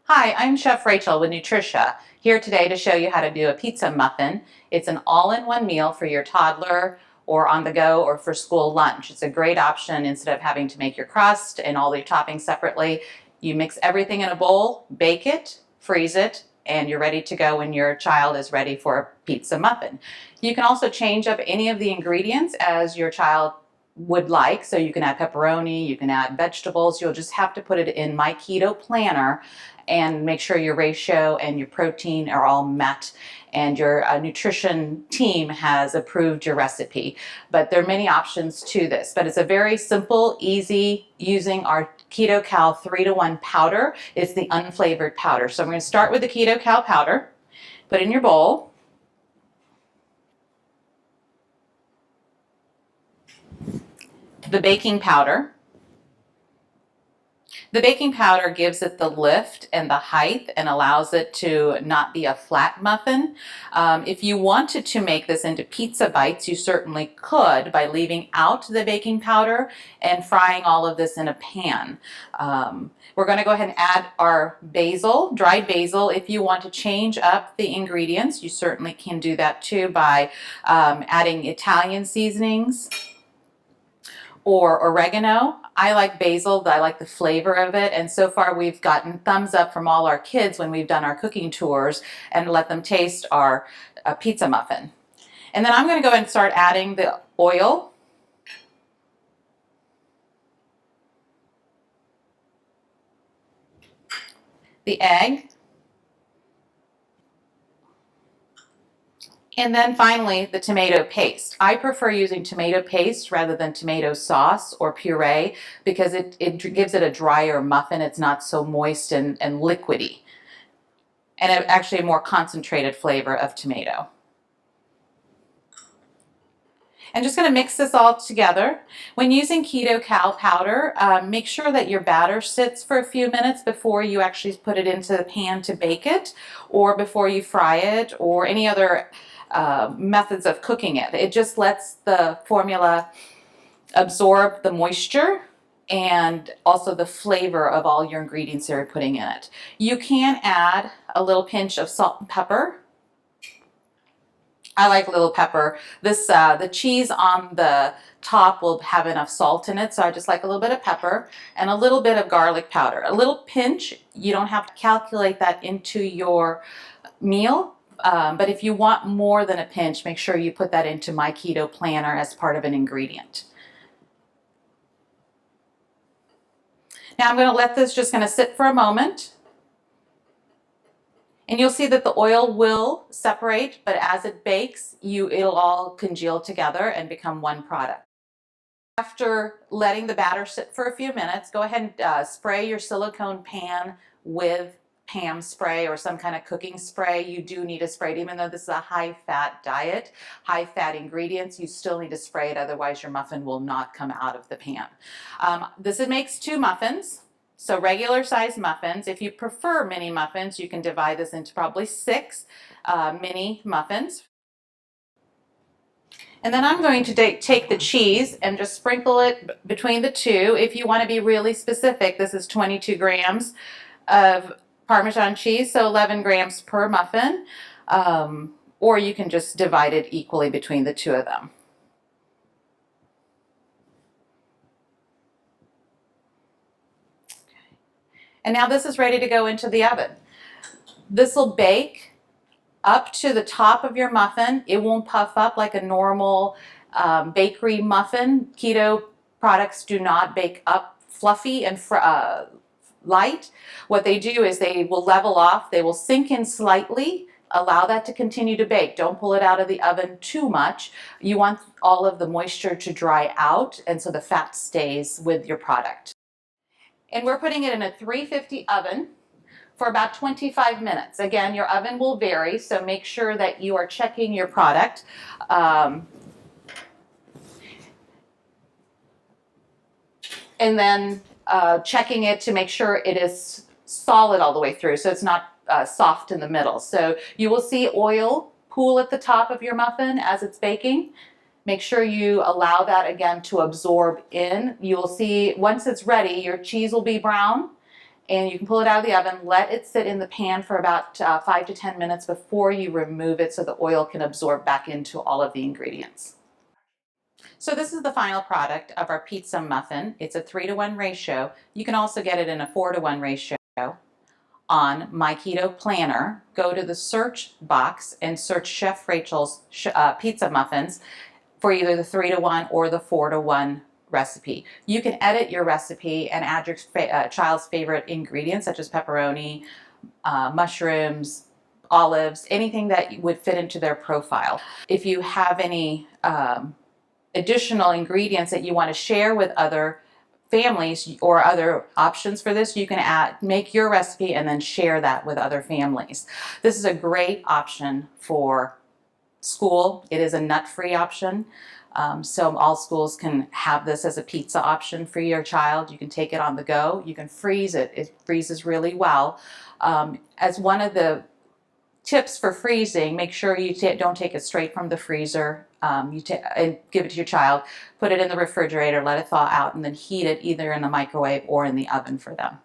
Hi, I'm Chef Rachel with Nutricia, here today to show you how to do a pizza muffin. It's an all-in-one meal for your toddler or on the go or for school lunch. It's a great option instead of having to make your crust and all the toppings separately. You mix everything in a bowl, bake it, freeze it, and you're ready to go when your child is ready for a pizza muffin. You can also change up any of the ingredients as your child would like. So you can add pepperoni, you can add vegetables. You'll just have to put it in my keto planner and make sure your ratio and your protein are all met and your nutrition team has approved your recipe. But there are many options to this, but it's a very simple, easy, using our KetoCal 3-to-1 powder. It's the unflavored powder. So I'm going to start with the KetoCal powder. Put in your bowl. The baking powder. The baking powder gives it the lift and the height and allows it to not be a flat muffin. If you wanted to make this into pizza bites, you certainly could by leaving out the baking powder and frying all of this in a pan. We're going to go ahead and add our basil, dried basil. If you want to change up the ingredients, you certainly can do that too by adding Italian seasonings or oregano. I like basil, I like the flavor of it, and so far we've gotten thumbs up from all our kids when we've done our cooking tours and let them taste our pizza muffin. And then I'm going to go ahead and start adding the oil, the egg, and then finally the tomato paste. I prefer using tomato paste rather than tomato sauce or puree because it gives it a drier muffin. It's not so moist and liquidy, and actually a more concentrated flavor of tomato. And just going to mix this all together. When using KetoCal powder, make sure that your batter sits for a few minutes before you actually put it into the pan to bake it, or before you fry it, or any other methods of cooking it. It just lets the formula absorb the moisture and also the flavor of all your ingredients that you're putting in it. You can add a little pinch of salt and pepper. I like little pepper. This the cheese on the top will have enough salt in it, so I just like a little bit of pepper and a little bit of garlic powder. A little pinch. You don't have to calculate that into your meal, but if you want more than a pinch, make sure you put that into my keto planner as part of an ingredient. Now I'm going to let this just going to sit for a moment. And you'll see that the oil will separate, but as it bakes, it'll all congeal together and become one product. After letting the batter sit for a few minutes, go ahead and spray your silicone pan with Pam spray or some kind of cooking spray. You do need to spray it, even though this is a high-fat diet, high-fat ingredients, you still need to spray it, otherwise your muffin will not come out of the pan. This makes 2 muffins. So regular size muffins. If you prefer mini muffins, you can divide this into probably 6 mini muffins. And then I'm going to take the cheese and just sprinkle it between the 2. If you want to be really specific, this is 22 grams of Parmesan cheese, so 11 grams per muffin. Or you can just divide it equally between the 2 of them. And now this is ready to go into the oven. This will bake up to the top of your muffin. It won't puff up like a normal bakery muffin. Keto products do not bake up fluffy and light. What they do is they will level off. They will sink in slightly. Allow that to continue to bake. Don't pull it out of the oven too much. You want all of the moisture to dry out, and so the fat stays with your product. And we're putting it in a 350 oven for about 25 minutes. Again, your oven will vary, so make sure that you are checking your product. And then checking it to make sure it is solid all the way through, so it's not soft in the middle. So you will see oil pool at the top of your muffin as it's baking. Make sure you allow that again to absorb in. You will see once it's ready, your cheese will be brown and you can pull it out of the oven, let it sit in the pan for about 5 to 10 minutes before you remove it so the oil can absorb back into all of the ingredients. So this is the final product of our pizza muffin. It's a 3-to-1 ratio. You can also get it in a 4-to-1 ratio on My Keto Planner. Go to the search box and search Chef Rachel's pizza muffins for either the 3-to-1 or the 4-to-1 recipe. You can edit your recipe and add your child's favorite ingredients such as pepperoni, mushrooms, olives, anything that would fit into their profile. If you have any additional ingredients that you want to share with other families or other options for this, you can make your recipe and then share that with other families. This is a great option for school. It is a nut-free option. So all schools can have this as a pizza option for your child. You can take it on the go. You can freeze it. It freezes really well. As one of the tips for freezing, make sure you don't take it straight from the freezer. And give it to your child. Put it in the refrigerator, let it thaw out, and then heat it either in the microwave or in the oven for them.